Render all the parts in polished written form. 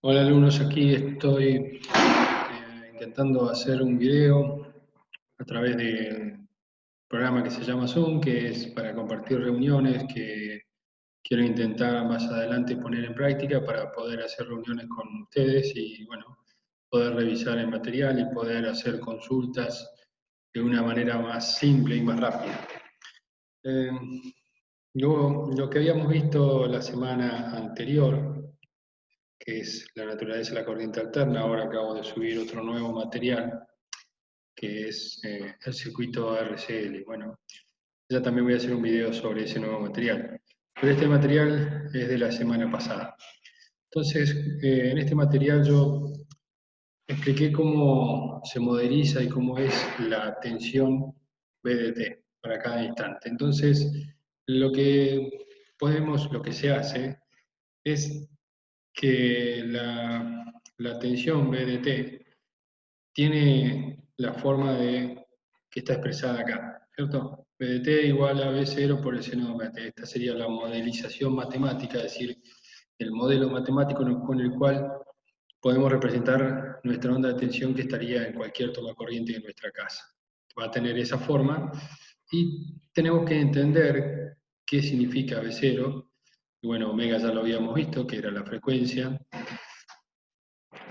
Hola alumnos, aquí estoy intentando hacer un video a través de un programa que se llama Zoom, que es para compartir reuniones que quiero intentar más adelante poner en práctica para poder hacer reuniones con ustedes y bueno, poder revisar el material y poder hacer consultas de una manera más simple y más rápida. Eh, lo que habíamos visto la semana anterior, que es la naturaleza de la corriente alterna. Ahora acabo de subir otro nuevo material, que es el circuito RCL. Bueno, ya también voy a hacer un video sobre ese nuevo material. Pero este material es de la semana pasada. Entonces, en este material yo expliqué cómo se modeliza y cómo es la tensión BDT para cada instante. Entonces, lo que se hace es que la tensión BDT tiene la forma que está expresada acá, ¿cierto? BDT igual a B0 por el seno de BT. Esta sería la modelización matemática, es decir, el modelo matemático con el cual podemos representar nuestra onda de tensión que estaría en cualquier toma corriente de nuestra casa. Va a tener esa forma y tenemos que entender qué significa B0. Y bueno, omega ya lo habíamos visto, que era la frecuencia.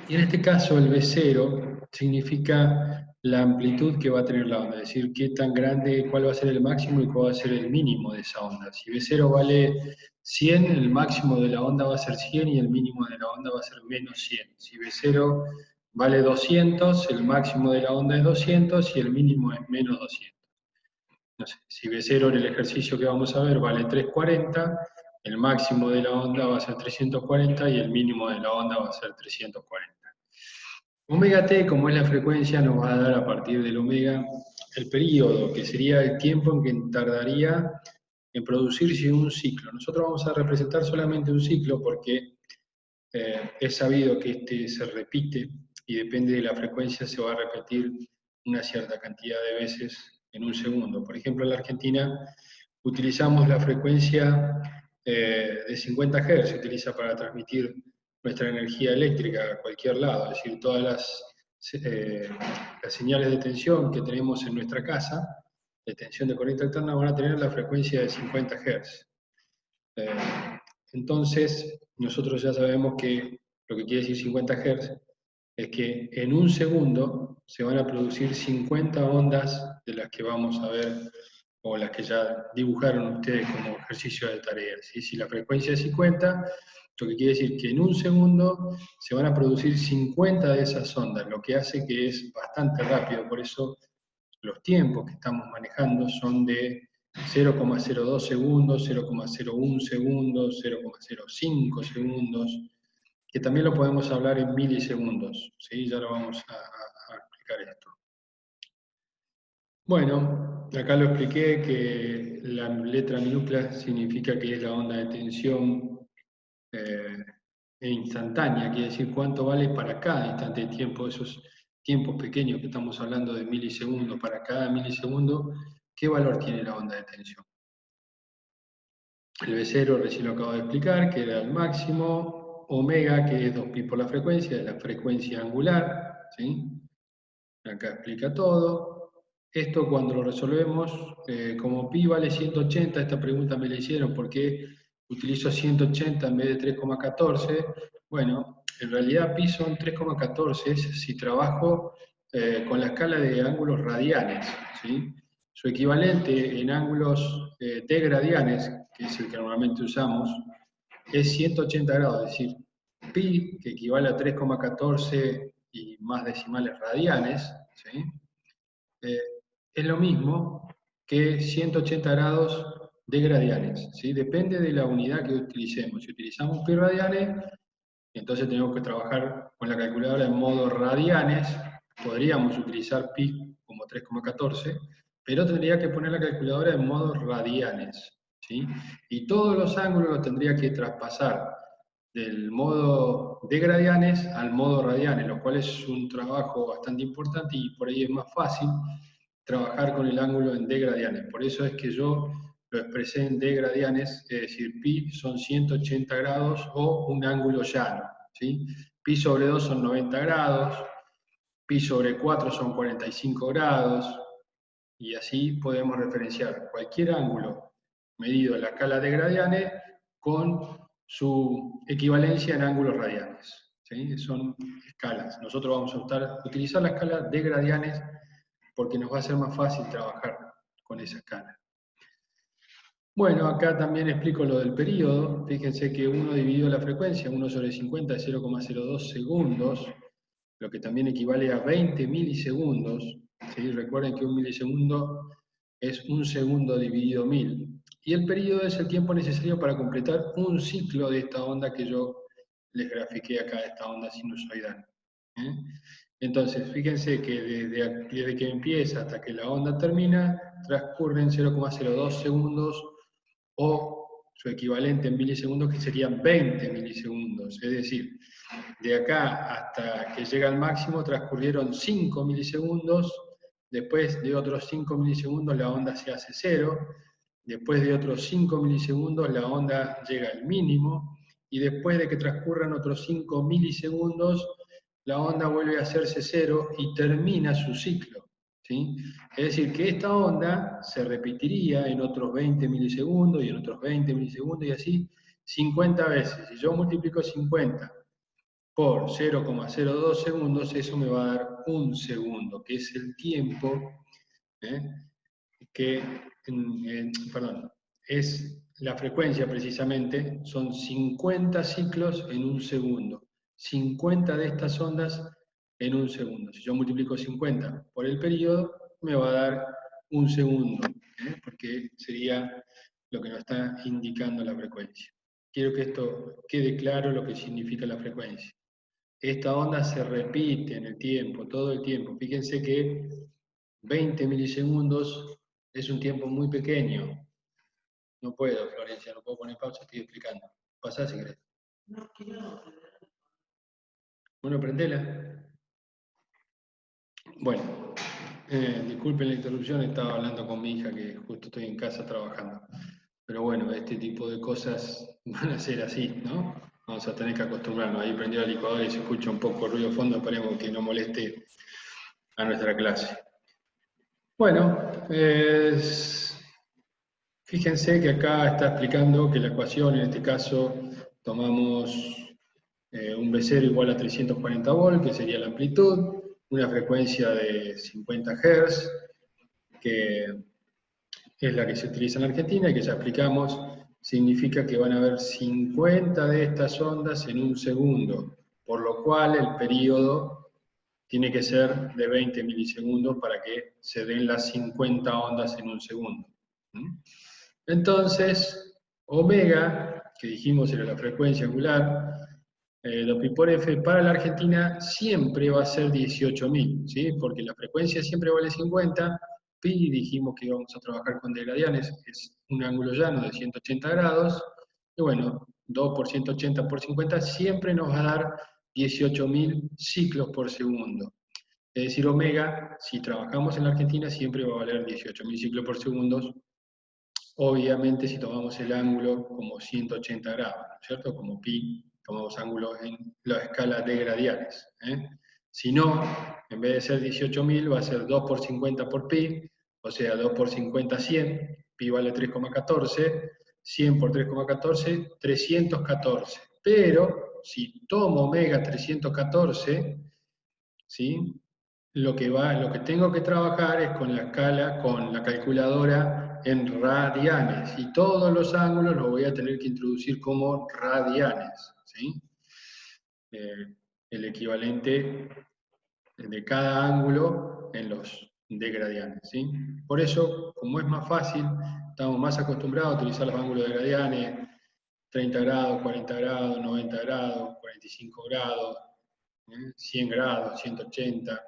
Y en este caso el B0 significa la amplitud que va a tener la onda, es decir, qué tan grande, cuál va a ser el máximo y cuál va a ser el mínimo de esa onda. Si B0 vale 100, el máximo de la onda va a ser 100 y el mínimo de la onda va a ser menos 100. Si B0 vale 200, el máximo de la onda es 200 y el mínimo es menos 200. No sé, si B0 en el ejercicio que vamos a ver vale 340, el máximo de la onda va a ser 340 y el mínimo de la onda va a ser 340. Omega t, como es la frecuencia, nos va a dar a partir del omega el periodo, que sería el tiempo en que tardaría en producirse un ciclo. Nosotros vamos a representar solamente un ciclo porque es sabido que este se repite y depende de la frecuencia se va a repetir una cierta cantidad de veces en un segundo. Por ejemplo, en la Argentina utilizamos la frecuencia de 50 Hz, se utiliza para transmitir nuestra energía eléctrica a cualquier lado, es decir, todas las señales de tensión que tenemos en nuestra casa, de tensión de corriente alterna, van a tener la frecuencia de 50 Hz. Entonces, nosotros ya sabemos que lo que quiere decir 50 Hz es que en un segundo se van a producir 50 ondas de las que vamos a ver o las que ya dibujaron ustedes como ejercicio de tareas. ¿Sí? Si la frecuencia es 50, lo que quiere decir que en un segundo se van a producir 50 de esas ondas, lo que hace que es bastante rápido. Por eso los tiempos que estamos manejando son de 0,02 segundos, 0,01 segundos, 0,05 segundos, que también lo podemos hablar en milisegundos. ¿Sí? Ya lo vamos a explicar esto. Bueno, acá lo expliqué que la letra minúscula significa que es la onda de tensión instantánea, quiere decir cuánto vale para cada instante de tiempo, esos tiempos pequeños que estamos hablando de milisegundos, para cada milisegundo, ¿qué valor tiene la onda de tensión? El B0 recién lo acabo de explicar, que era el máximo, omega, que es 2pi por la frecuencia, es la frecuencia angular, ¿sí? Acá explica todo. Esto cuando lo resolvemos, como pi vale 180, esta pregunta me la hicieron, ¿por qué utilizo 180 en vez de 3,14? Bueno, en realidad pi son 3,14 si trabajo con la escala de ángulos radianes, ¿sí? Su equivalente en ángulos de gradianes, que es el que normalmente usamos, es 180 grados, es decir, pi, que equivale a 3,14 y más decimales radianes, ¿sí? Eh, es lo mismo que 180 grados de gradianes, ¿sí? Depende de la unidad que utilicemos. Si utilizamos pi radianes, entonces tenemos que trabajar con la calculadora en modo radianes. Podríamos utilizar pi como 3,14, pero tendría que poner la calculadora en modo radianes, ¿sí? Y todos los ángulos los tendría que traspasar del modo de gradianes al modo radianes, lo cual es un trabajo bastante importante y por ahí es más fácil trabajar con el ángulo en d gradianes. Por eso es que yo lo expresé en d gradianes, es decir, pi son 180 grados o un ángulo llano. ¿sí? Pi sobre 2 son 90 grados, pi sobre 4 son 45 grados, y así podemos referenciar cualquier ángulo medido en la escala de Gradianes con su equivalencia en ángulos radianes. ¿Sí? Son escalas. Nosotros vamos a utilizar la escala de Gradianes porque nos va a ser más fácil trabajar con esa escala. Bueno, acá también explico lo del periodo. Fíjense que 1 dividido la frecuencia, 1 sobre 50 es 0,02 segundos, lo que también equivale a 20 milisegundos. ¿Sí? Recuerden que un milisegundo es un segundo dividido 1000. Y el periodo es el tiempo necesario para completar un ciclo de esta onda que yo les grafiqué acá, esta onda sinusoidal. ¿Eh? Entonces, fíjense que desde que empieza hasta que la onda termina, transcurren 0,02 segundos o su equivalente en milisegundos, que serían 20 milisegundos. Es decir, de acá hasta que llega al máximo transcurrieron 5 milisegundos, después de otros 5 milisegundos la onda se hace 0, después de otros 5 milisegundos la onda llega al mínimo, y después de que transcurran otros 5 milisegundos, la onda vuelve a hacerse 0 y termina su ciclo. ¿Sí? Es decir, que esta onda se repetiría en otros 20 milisegundos y en otros 20 milisegundos y así 50 veces. Si yo multiplico 50 por 0,02 segundos, eso me va a dar un segundo, que es el tiempo que, perdón, es la frecuencia precisamente, son 50 ciclos en un segundo. 50 de estas ondas en un segundo. Si yo multiplico 50 por el periodo, me va a dar un segundo, porque sería lo que nos está indicando la frecuencia. Quiero que esto quede claro lo que significa la frecuencia. Esta onda se repite en el tiempo, todo el tiempo. Fíjense que 20 milisegundos es un tiempo muy pequeño. No puedo, Florencia, no puedo poner pausa, estoy explicando. Pasá si querés. Bueno, prendela. Bueno, disculpen la interrupción, estaba hablando con mi hija que justo estoy en casa trabajando. Pero bueno, este tipo de cosas van a ser así, ¿no? Vamos a tener que acostumbrarnos. Ahí prendió la licuadora y se escucha un poco el ruido de fondo, esperemos que no moleste a nuestra clase. Bueno, fíjense que acá está explicando que la ecuación, en este caso, tomamos un V0 igual a 340 volt, que sería la amplitud, una frecuencia de 50 Hz, que es la que se utiliza en la Argentina y que ya explicamos, significa que van a haber 50 de estas ondas en un segundo, por lo cual el periodo tiene que ser de 20 milisegundos para que se den las 50 ondas en un segundo. Entonces, omega, que dijimos era la frecuencia angular, lo pi por f para la Argentina siempre va a ser 18.000, ¿sí? Porque la frecuencia siempre vale 50, pi dijimos que íbamos a trabajar con degradianes, es un ángulo llano de 180 grados, y bueno, 2 por 180 por 50 siempre nos va a dar 18.000 ciclos por segundo. Es decir, omega, si trabajamos en la Argentina, siempre va a valer 18.000 ciclos por segundo, obviamente si tomamos el ángulo como 180 grados, ¿no es cierto? Como pi, tomamos ángulos en la escala de gradianes. Si no, en vez de ser 18.000, va a ser 2 por 50 por pi, o sea, 2 por 50, 100, pi vale 3,14, 100 por 3,14, 314. Pero, si tomo omega 314, ¿sí? Lo que tengo que trabajar es con la escala, con la calculadora en radianes, y todos los ángulos los voy a tener que introducir como radianes, ¿sí? El equivalente de cada ángulo en los de gradianes, ¿sí? Por eso, como es más fácil, estamos más acostumbrados a utilizar los ángulos de gradianes, 30 grados, 40 grados, 90 grados, 45 grados, 100 grados, 180.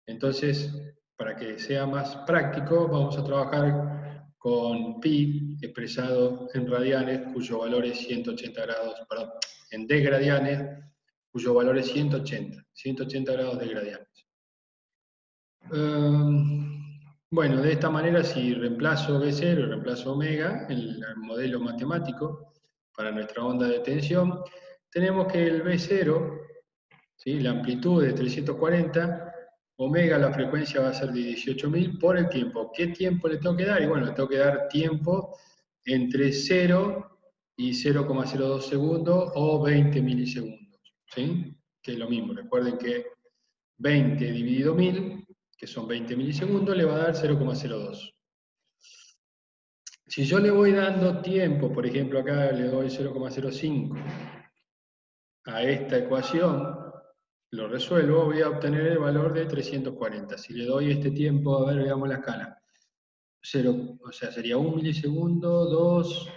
Entonces, para que sea más práctico, vamos a trabajar con pi expresado en radianes, cuyo valor es 180 grados, perdón, en degradianes, cuyo valor es 180 grados de gradianes. Bueno, de esta manera, si reemplazo V0 y reemplazo omega en el modelo matemático para nuestra onda de tensión, tenemos que el B0, ¿sí? La amplitud de 340, omega la frecuencia va a ser de 18.000 por el tiempo. ¿Qué tiempo le tengo que dar? Y bueno, le tengo que dar tiempo entre 0 y 0,02 segundos o 20 milisegundos, ¿sí? Que es lo mismo. Recuerden que 20 dividido 1000, que son 20 milisegundos, le va a dar 0,02. Si yo le voy dando tiempo, por ejemplo acá le doy 0,05 a esta ecuación, lo resuelvo, voy a obtener el valor de 340. Si le doy este tiempo, a ver, veamos la escala. 0, o sea, sería 1 milisegundo, 2,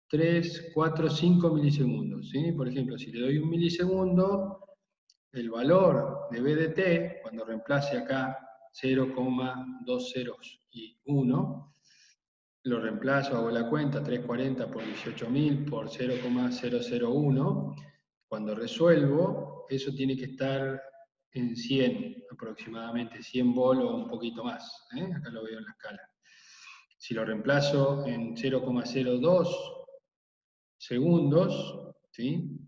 3, 4, 5 milisegundos. ¿Sí? Por ejemplo, si le doy 1 milisegundo, el valor de B de t, cuando reemplace acá 0,2 ceros y 1, lo reemplazo, hago la cuenta, 340 por 18.000 por 0,001. Cuando resuelvo, eso tiene que estar en 100 aproximadamente, 100 vol o un poquito más. Acá lo veo en la escala. Si lo reemplazo en 0,02 segundos, ¿sí?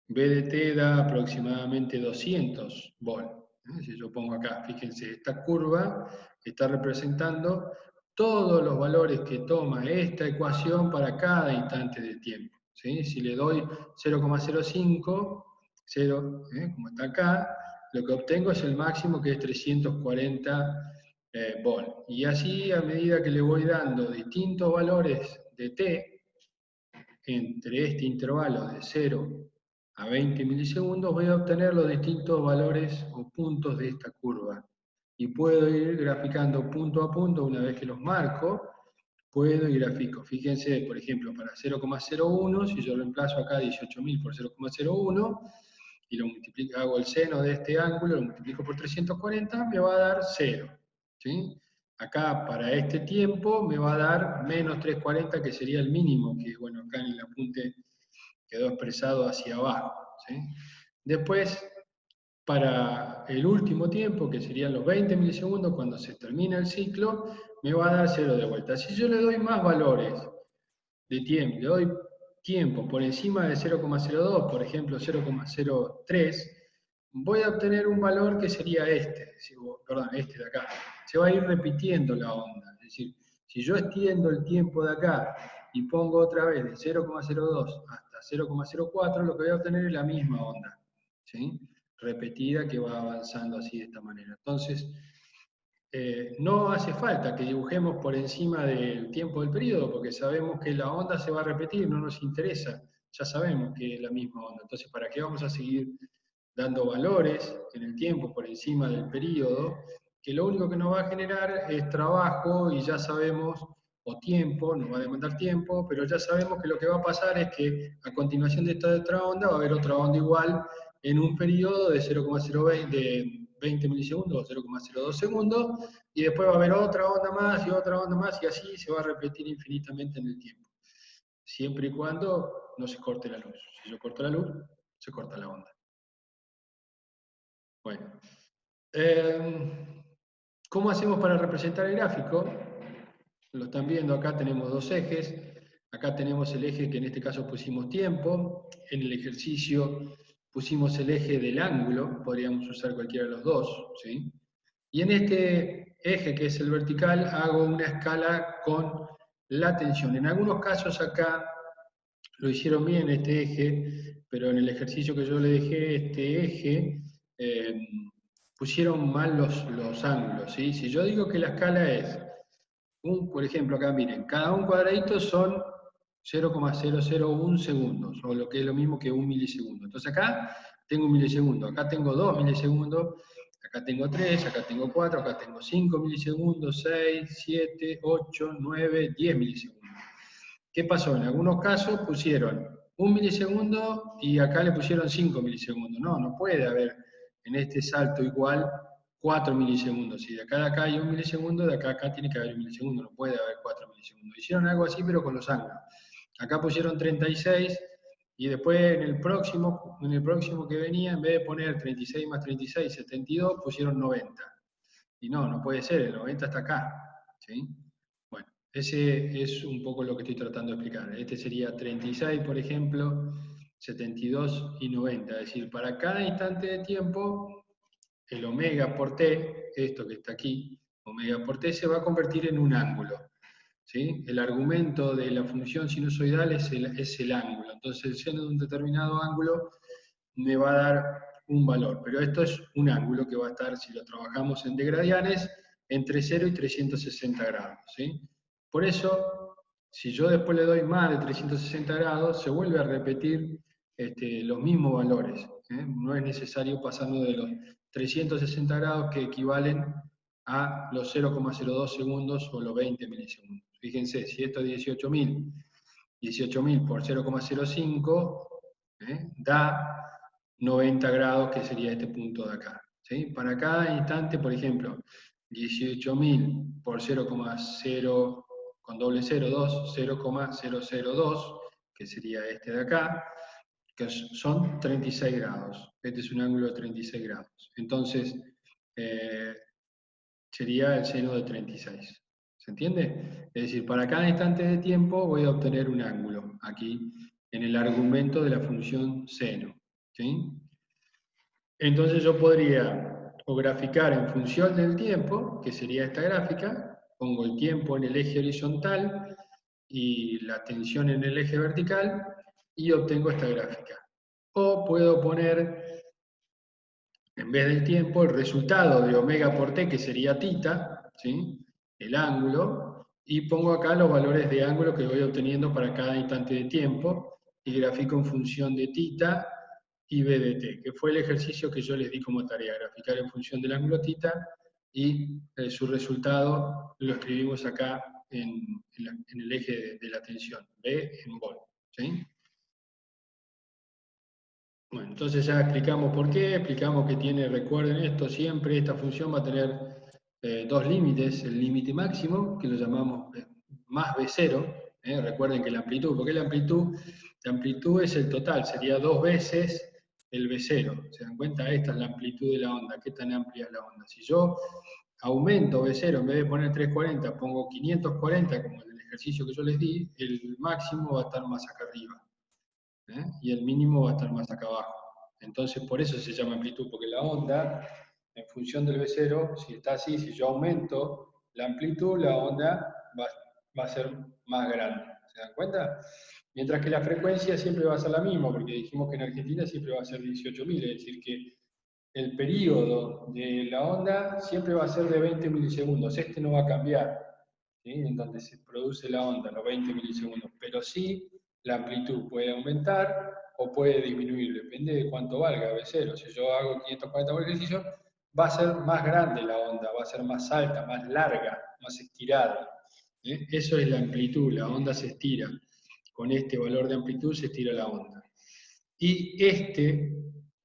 B de t da aproximadamente 200 volt. Si yo pongo acá, fíjense, esta curva está representando todos los valores que toma esta ecuación para cada instante de tiempo. ¿Sí? Si le doy 0,05, 0, como está acá, lo que obtengo es el máximo, que es 340 volt. Y así, a medida que le voy dando distintos valores de t, entre este intervalo de 0 a 20 milisegundos, voy a obtener los distintos valores o puntos de esta curva. Y puedo ir graficando punto a punto. Una vez que los marco, puedo y grafico. Fíjense, por ejemplo, para 0,01, si yo reemplazo acá 18.000 por 0,01, y lo multiplico, hago el seno de este ángulo, lo multiplico por 340, me va a dar 0. ¿Sí? Acá, para este tiempo, me va a dar menos 340, que sería el mínimo, que bueno, acá en el apunte quedó expresado hacia abajo. ¿Sí? Después, para el último tiempo, que serían los 20 milisegundos, cuando se termina el ciclo, me va a dar 0 de vuelta. Si yo le doy más valores de tiempo, le doy tiempo por encima de 0,02, por ejemplo 0,03, voy a obtener un valor que sería este, perdón, este de acá. Se va a ir repitiendo la onda. Es decir, si yo extiendo el tiempo de acá y pongo otra vez de 0,02 hasta 0,04, lo que voy a obtener es la misma onda, ¿sí? Repetida, que va avanzando así de esta manera. Entonces, no hace falta que dibujemos por encima del tiempo del periodo, porque sabemos que la onda se va a repetir, no nos interesa, ya sabemos que es la misma onda. Entonces, ¿para qué vamos a seguir dando valores en el tiempo por encima del periodo? Que lo único que nos va a generar es trabajo, y ya sabemos, o tiempo, nos va a demandar tiempo, pero ya sabemos que lo que va a pasar es que a continuación de esta otra onda va a haber otra onda igual en un periodo de 0,020, de 20 milisegundos o 0,02 segundos, y después va a haber otra onda más y otra onda más, y así se va a repetir infinitamente en el tiempo. Siempre y cuando no se corte la luz. Si yo corto la luz, se corta la onda. Bueno. ¿Cómo hacemos para representar el gráfico? Lo están viendo, acá tenemos dos ejes. Acá tenemos el eje que en este caso pusimos tiempo. En el ejercicio pusimos el eje del ángulo, podríamos usar cualquiera de los dos, ¿sí? Y en este eje, que es el vertical, hago una escala con la tensión. En algunos casos acá lo hicieron bien este eje, pero en el ejercicio que yo le dejé este eje, pusieron mal los ángulos, ¿sí? Si yo digo que la escala es, por ejemplo, acá miren, cada un cuadradito son 0,001 segundos, o lo que es lo mismo que un milisegundo. Entonces acá tengo un milisegundo, acá tengo 2 milisegundos, acá tengo 3, acá tengo 4, acá tengo 5 milisegundos, 6, 7, 8, 9, 10 milisegundos. ¿Qué pasó? En algunos casos pusieron 1 milisegundo y acá le pusieron 5 milisegundos. No, no puede haber en este salto igual 4 milisegundos. Si de acá hay 1 milisegundo, de acá a acá tiene que haber 1 milisegundo, no puede haber 4 milisegundos. Hicieron algo así, pero con los ángulos. Acá pusieron 36 y después en el próximo que venía, en vez de poner 36 más 36, 72, pusieron 90. Y no, no puede ser, el 90 está acá. ¿Sí? Bueno, ese es un poco lo que estoy tratando de explicar. Este sería 36, por ejemplo, 72,90. Es decir, para cada instante de tiempo, el omega por t, esto que está aquí, omega por t, se va a convertir en un ángulo. ¿Sí? El argumento de la función sinusoidal es el ángulo. Entonces el seno de un determinado ángulo me va a dar un valor. Pero esto es un ángulo que va a estar, si lo trabajamos en degradianes, entre 0 y 360 grados. ¿Sí? Por eso, si yo después le doy más de 360 grados, se vuelve a repetir los mismos valores. No es necesario pasarnos de los 360 grados que equivalen a los 0,02 segundos o los 20 milisegundos. Fíjense, si esto es 18.000 por 0,05 da 90 grados, que sería este punto de acá. ¿Sí? Para cada instante, por ejemplo, 18.000 por 0,0 con doble 02, 0,002, que sería este de acá, que son 36 grados. Este es un ángulo de 36 grados. Entonces, sería el seno de 36. ¿Se entiende? Es decir, para cada instante de tiempo voy a obtener un ángulo, aquí, en el argumento de la función seno. ¿Sí? Entonces yo podría o graficar en función del tiempo, que sería esta gráfica, pongo el tiempo en el eje horizontal y la tensión en el eje vertical, y obtengo esta gráfica. O puedo poner, en vez del tiempo, el resultado de omega por t, que sería tita, ¿sí? El ángulo, y pongo acá los valores de ángulo que voy obteniendo para cada instante de tiempo, y grafico en función de tita y b de t, que fue el ejercicio que yo les di como tarea, graficar en función del ángulo tita, y su resultado lo escribimos acá en el eje de la tensión, B en volt. ¿Sí? Bueno, entonces ya explicamos por qué, explicamos que tiene, recuerden esto, siempre esta función va a tener dos límites, el límite máximo, que lo llamamos más B0, recuerden que la amplitud, ¿por qué la amplitud? La amplitud es el total, sería 2 veces el B0, ¿se dan cuenta? Esta es la amplitud de la onda, qué tan amplia es la onda. Si yo aumento B0, en vez de poner 340, pongo 540, como en el ejercicio que yo les di, el máximo va a estar más acá arriba. Y el mínimo va a estar más acá abajo. Entonces, por eso se llama amplitud, porque la onda, en función del B0, si está así, si yo aumento la amplitud, la onda va a ser más grande. ¿Se dan cuenta? Mientras que la frecuencia siempre va a ser la misma, porque dijimos que en Argentina siempre va a ser 18.000, es decir, que el periodo de la onda siempre va a ser de 20 milisegundos. Este no va a cambiar, ¿sí? En donde se produce la onda, los 20 milisegundos. Pero sí, la amplitud puede aumentar o puede disminuir, depende de cuánto valga B0. Si yo hago 540 por ejercicio, va a ser más grande la onda, va a ser más alta, más larga, más estirada. Eso es la amplitud, la onda se estira. Con este valor de amplitud se estira la onda. Y este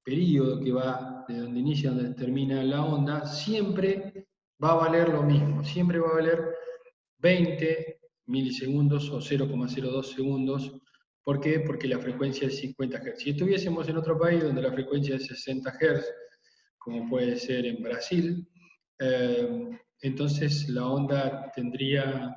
periodo que va de donde inicia a donde termina la onda, siempre va a valer lo mismo, siempre va a valer 20 milisegundos o 0,02 segundos. ¿Por qué? Porque la frecuencia es 50 Hz. Si estuviésemos en otro país donde la frecuencia es 60 Hz, como puede ser en Brasil, entonces la onda tendría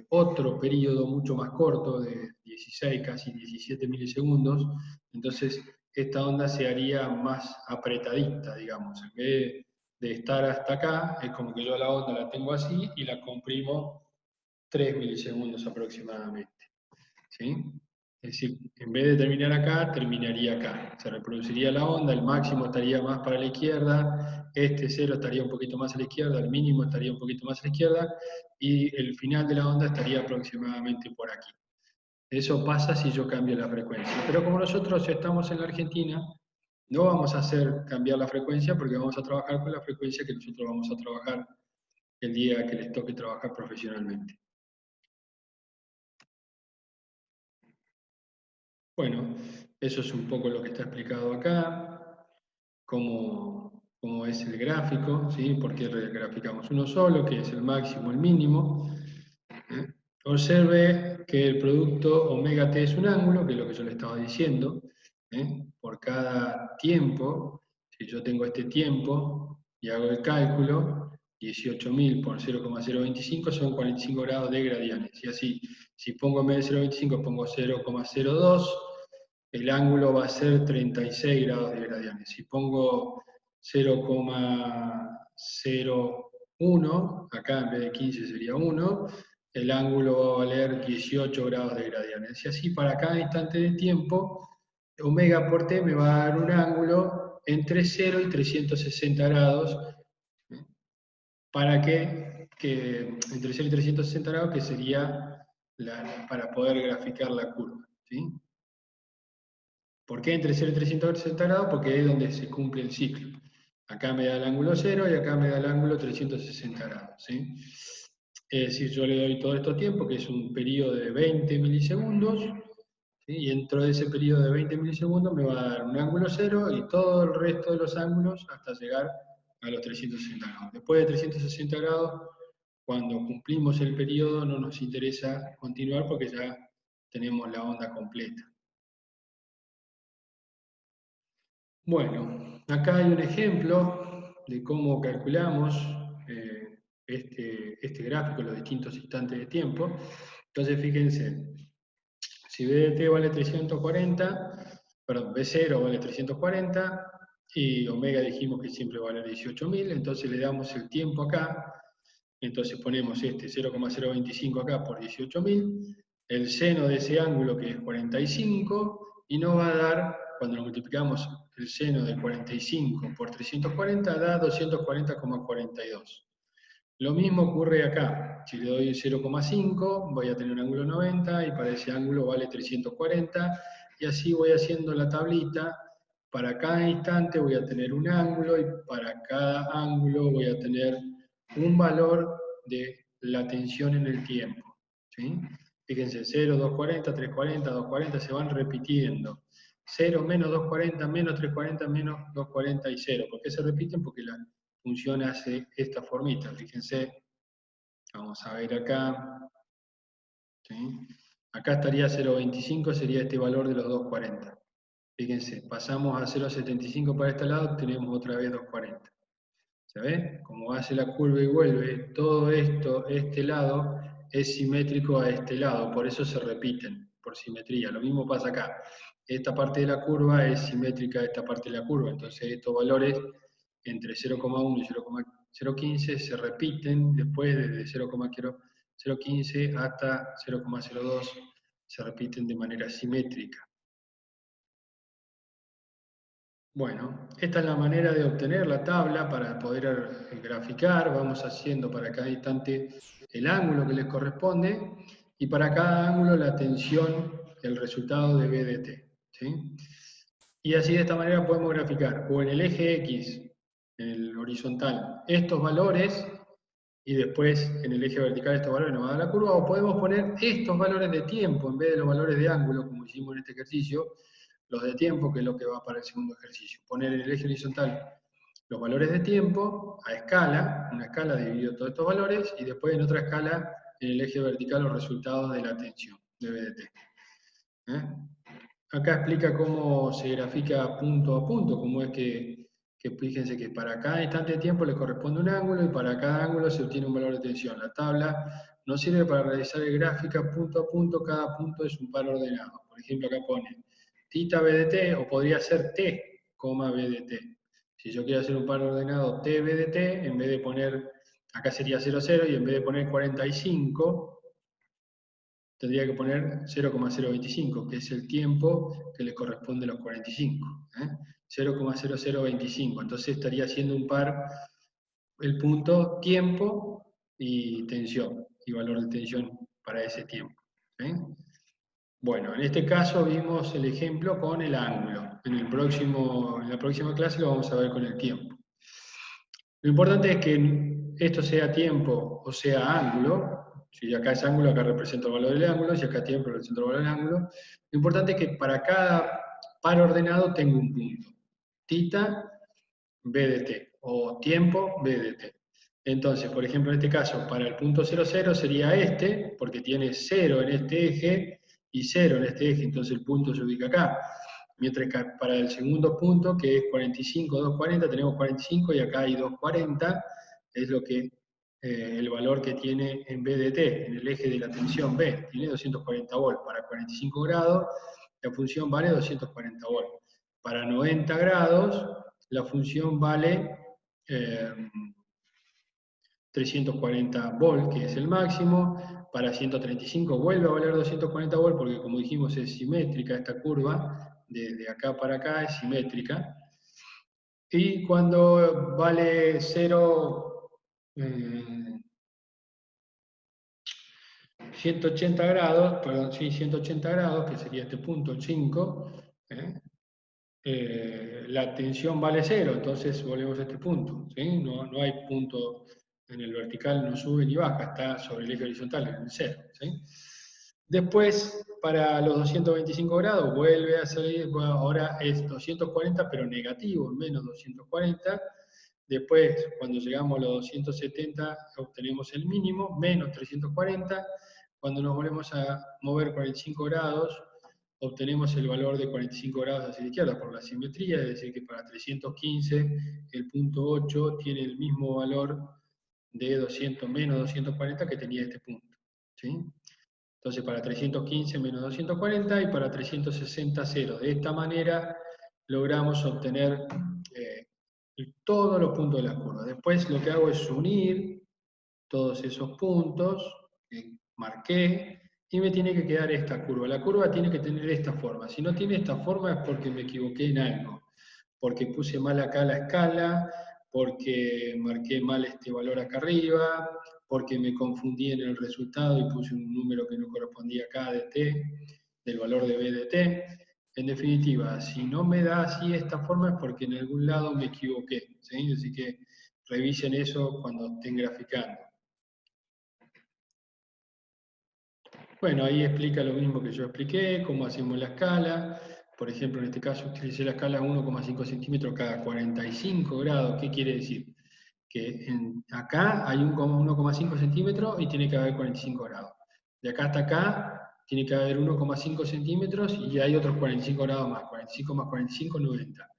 otro periodo mucho más corto, de 16, casi 17 milisegundos. Entonces esta onda se haría más apretadita, digamos. En vez de estar hasta acá, es como que yo la onda la tengo así y la comprimo 3 milisegundos aproximadamente. ¿Sí? Es decir, en vez de terminar acá, terminaría acá. Se reproduciría la onda, el máximo estaría más para la izquierda, este cero estaría un poquito más a la izquierda, el mínimo estaría un poquito más a la izquierda, y el final de la onda estaría aproximadamente por aquí. Eso pasa si yo cambio la frecuencia. Pero como nosotros estamos en la Argentina, no vamos a hacer cambiar la frecuencia porque vamos a trabajar con la frecuencia que nosotros vamos a trabajar el día que les toque trabajar profesionalmente. Bueno, eso es un poco lo que está explicado acá, cómo es el gráfico, ¿sí? Por qué graficamos uno solo, que es el máximo, el mínimo. Observe que el producto omega t es un ángulo, que es lo que yo le estaba diciendo. Por cada tiempo, si yo tengo este tiempo y hago el cálculo, 18.000 por 0,025 son 45 grados de gradianes. Y así, si pongo en vez de 0,25 pongo 0,02, el ángulo va a ser 36 grados de gradianes. Si pongo 0,01, acá en vez de 15 sería 1, el ángulo va a valer 18 grados de gradianes. Y así para cada instante de tiempo, omega por t me va a dar un ángulo entre 0 y 360 grados, para que entre 0 y 360 grados, que sería para poder graficar la curva. ¿Sí? ¿Por qué entre 0 y 360 grados? Porque es donde se cumple el ciclo. Acá me da el ángulo 0 y acá me da el ángulo 360 grados. ¿Sí? Es decir, yo le doy todo esto tiempo, que es un periodo de 20 milisegundos, ¿sí? Y dentro de ese periodo de 20 milisegundos me va a dar un ángulo 0 y todo el resto de los ángulos hasta llegar a los 360 grados. Después de 360 grados, cuando cumplimos el periodo, no nos interesa continuar porque ya tenemos la onda completa. Bueno, acá hay un ejemplo de cómo calculamos este gráfico, los distintos instantes de tiempo. Entonces, fíjense, si B de t vale 340, perdón, B0 vale 340, y omega dijimos que siempre vale 18.000, entonces le damos el tiempo acá, entonces ponemos este 0,025 acá por 18.000, el seno de ese ángulo que es 45, y nos va a dar, cuando lo multiplicamos el seno de 45 por 340, da 240,42. Lo mismo ocurre acá. Si le doy 0,5, voy a tener un ángulo 90 y para ese ángulo vale 340. Y así voy haciendo la tablita. Para cada instante voy a tener un ángulo y para cada ángulo voy a tener un valor de la tensión en el tiempo. ¿Sí? Fíjense, 0, 240, 340, 240 se van repitiendo. 0, menos 240, menos 340, menos 240 y 0. ¿Por qué se repiten? Porque la función hace esta formita. Fíjense, vamos a ver acá. ¿Sí? Acá estaría 0,25, sería este valor de los 240. Fíjense, pasamos a 0,75 para este lado, tenemos otra vez 240. ¿Se ve? Como hace la curva y vuelve, todo esto, este lado, es simétrico a este lado, por eso se repiten, por simetría. Lo mismo pasa acá. Esta parte de la curva es simétrica a esta parte de la curva, entonces estos valores entre 0,1 y 0,015 se repiten después desde 0,015 hasta 0,02, se repiten de manera simétrica. Bueno, esta es la manera de obtener la tabla para poder graficar. Vamos haciendo para cada instante el ángulo que les corresponde y para cada ángulo la tensión, el resultado de B de t. ¿Sí? Y así de esta manera podemos graficar o en el eje X, en el horizontal, estos valores y después en el eje vertical estos valores nos va a dar la curva, o podemos poner estos valores de tiempo en vez de los valores de ángulo, como hicimos en este ejercicio, los de tiempo, que es lo que va para el segundo ejercicio. Poner en el eje horizontal los valores de tiempo a escala, una escala dividido todos estos valores, y después en otra escala, en el eje vertical, los resultados de la tensión, de B de t. Acá explica cómo se grafica punto a punto, cómo es que fíjense que para cada instante de tiempo le corresponde un ángulo y para cada ángulo se obtiene un valor de tensión. La tabla nos sirve para realizar el gráfico punto a punto, cada punto es un par ordenado. Por ejemplo, acá pone θ B de t, o podría ser t, B de t. Si yo quiero hacer un par ordenado t B de t, en vez de poner, acá sería 0, 0, y en vez de poner 45, tendría que poner 0,025, que es el tiempo que le corresponde a los 45. 0,0025. Entonces estaría haciendo un par el punto tiempo y tensión, y valor de tensión para ese tiempo. ¿Sí? Bueno, en este caso vimos el ejemplo con el ángulo. En la próxima clase lo vamos a ver con el tiempo. Lo importante es que esto sea tiempo o sea ángulo. Si acá es ángulo, acá representa el valor del ángulo. Si acá tiempo, representa el valor del ángulo. Lo importante es que para cada par ordenado tengo un punto. Θ, B de t. O tiempo, B de t. Entonces, por ejemplo, en este caso, para el punto 0, 0 sería este, porque tiene 0 en este eje y 0 en este eje. Entonces el punto se ubica acá. Mientras que para el segundo punto, que es 45, 240, tenemos 45 y acá hay 240, es lo que el valor que tiene en B de t, en el eje de la tensión B, tiene 240 volts para 45 grados, la función vale 240 volt. Para 90 grados, la función vale 340 volt, que es el máximo. Para 135 vuelve a valer 240 volt, porque como dijimos es simétrica esta curva, de acá para acá es simétrica. Y cuando vale 0, 180 grados, perdón, sí, 180 grados, que sería este punto 5, la tensión vale 0, entonces volvemos a este punto, ¿sí? No hay punto en el vertical, no sube ni baja, está sobre el eje horizontal, en el 0, ¿sí? Después, para los 225 grados, vuelve a salir, bueno, ahora es 240, pero negativo, menos 240. Después, cuando llegamos a los 270, obtenemos el mínimo, menos 340. Cuando nos volvemos a mover 45 grados, obtenemos el valor de 45 grados hacia la izquierda por la simetría, es decir, que para 315 el punto 8 tiene el mismo valor de 200 menos 240 que tenía este punto, ¿sí? Entonces para 315 menos 240 y para 360 0. De esta manera logramos obtener todos los puntos de la curva. Después lo que hago es unir todos esos puntos que marqué y me tiene que quedar esta curva. La curva tiene que tener esta forma. Si no tiene esta forma es porque me equivoqué en algo, porque puse mal acá la escala, porque marqué mal este valor acá arriba, porque me confundí en el resultado y puse un número que no correspondía acá de t, del valor de b de t. En definitiva, si no me da así esta forma es porque en algún lado me equivoqué, ¿sí? Así que revisen eso cuando estén graficando. Bueno, ahí explica lo mismo que yo expliqué, cómo hacemos la escala. Por ejemplo, en este caso utilicé la escala 1,5 centímetros cada 45 grados. ¿Qué quiere decir? Que acá hay 1,5 centímetros y tiene que haber 45 grados. De acá hasta acá tiene que haber 1,5 centímetros y hay otros 45 grados más. 45 más 45, 90.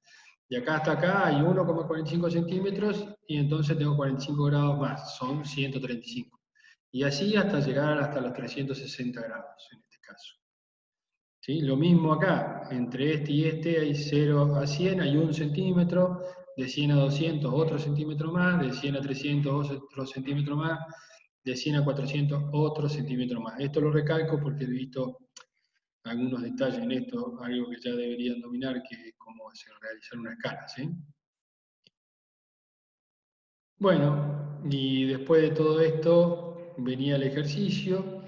De acá hasta acá hay 1,45 centímetros y entonces tengo 45 grados más. Son 135. Y así hasta llegar hasta los 360 grados en este caso. ¿Sí? Lo mismo acá, entre este y este hay 0 a 100, hay 1 centímetro, de 100 a 200 otro centímetro más, de 100 a 300 otro centímetro más, de 100 a 400 otro centímetro más. Esto lo recalco porque he visto algunos detalles en esto, algo que ya deberían dominar, que es cómo realizar una escala, ¿sí? Bueno, y después de todo esto venía el ejercicio.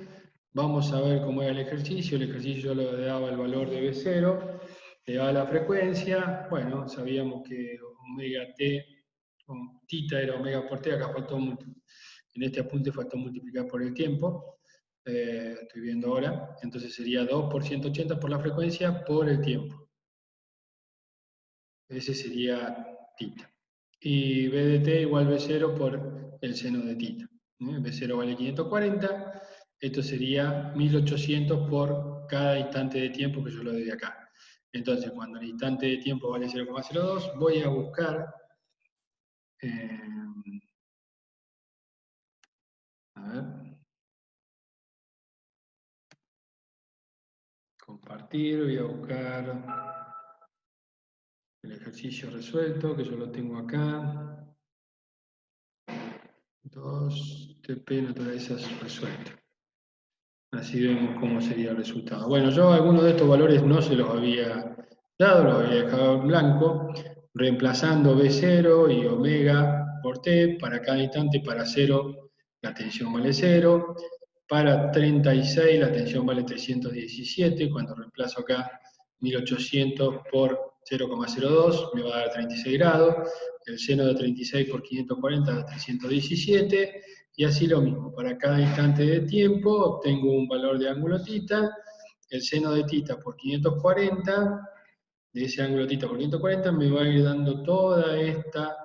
Vamos a ver cómo era el ejercicio. El ejercicio le daba el valor de B0, le daba la frecuencia. Bueno, sabíamos que omega t, o tita era omega por t, acá faltó, en este apunte faltó multiplicar por el tiempo. Estoy viendo ahora. Entonces sería 2 por 180 por la frecuencia por el tiempo. Ese sería tita. Y b de t igual B0 por el seno de tita. B0 vale 540, esto sería 1800 por cada instante de tiempo que yo lo doy de acá. Entonces, cuando el instante de tiempo vale 0,02, voy a buscar, a ver, compartir, voy a buscar el ejercicio resuelto, que yo lo tengo acá. 2 TP naturalezas resuelto. Así vemos cómo sería el resultado. Bueno, yo algunos de estos valores no se los había dado, los había dejado en blanco, reemplazando B0 y omega por T, para cada instante para 0 la tensión vale 0, para 36 la tensión vale 317, cuando reemplazo acá 1800 por 0,02 me va a dar 36 grados, el seno de 36 por 540 da 317, y así lo mismo, para cada instante de tiempo obtengo un valor de ángulo tita, el seno de tita por 540, de ese ángulo tita por 540 me va a ir dando toda esta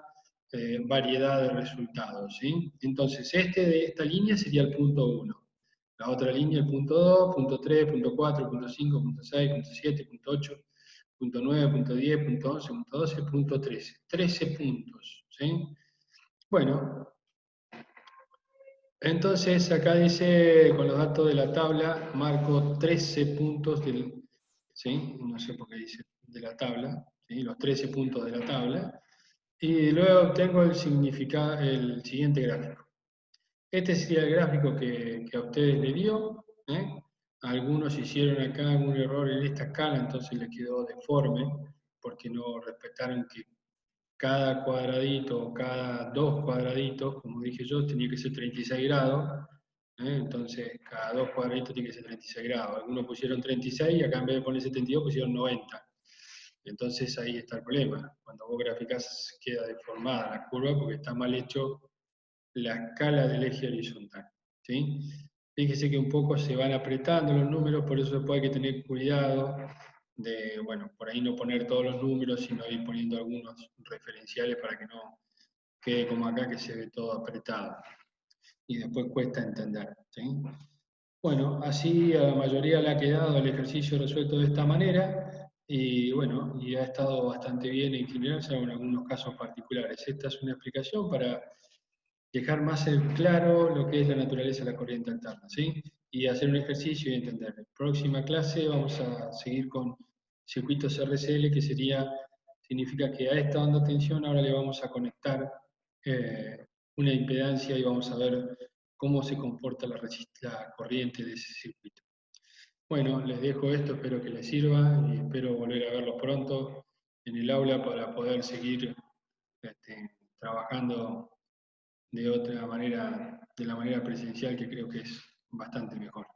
variedad de resultados, ¿sí? Entonces, de esta línea sería el punto 1. La otra línea, el punto 2, punto 3, punto 4, punto 5, punto 6, punto 7, punto 8, punto 9, punto 10, punto 11, punto 12, punto 13. 13 puntos, ¿sí? Bueno, entonces acá dice, con los datos de la tabla, marco 13 puntos ¿sí? No sé por qué dice de la tabla, ¿sí? Los 13 puntos de la tabla, y luego obtengo el significado, el siguiente gráfico. Este sería el gráfico que a ustedes le dio, ¿eh? Algunos hicieron acá algún error en esta escala, entonces les quedó deforme, porque no respetaron que cada cuadradito o cada dos cuadraditos, como dije yo, tenía que ser 36 grados. Entonces, cada dos cuadraditos tiene que ser 36 grados. Algunos pusieron 36 y acá en vez de poner 72 pusieron 90. Entonces ahí está el problema. Cuando vos graficás queda deformada la curva porque está mal hecho la escala del eje horizontal. ¿Sí? Fíjese que un poco se van apretando los números, por eso después hay que tener cuidado de, bueno, por ahí no poner todos los números, sino ir poniendo algunos referenciales para que no quede como acá que se ve todo apretado. Y después cuesta entender. ¿Sí? Bueno, así a la mayoría le ha quedado el ejercicio resuelto de esta manera y bueno, y ha estado bastante bien en general, salvo en algunos casos particulares. Esta es una explicación para dejar más en claro lo que es la naturaleza de la corriente alterna, ¿sí? Y hacer un ejercicio y entender. En la próxima clase vamos a seguir con circuitos RCL, que significa que a esta onda de tensión ahora le vamos a conectar eh, una impedancia y vamos a ver cómo se comporta la corriente de ese circuito. Bueno, les dejo esto, espero que les sirva y espero volver a verlos pronto en el aula para poder seguir trabajando de otra manera, de la manera presencial que creo que es bastante mejor.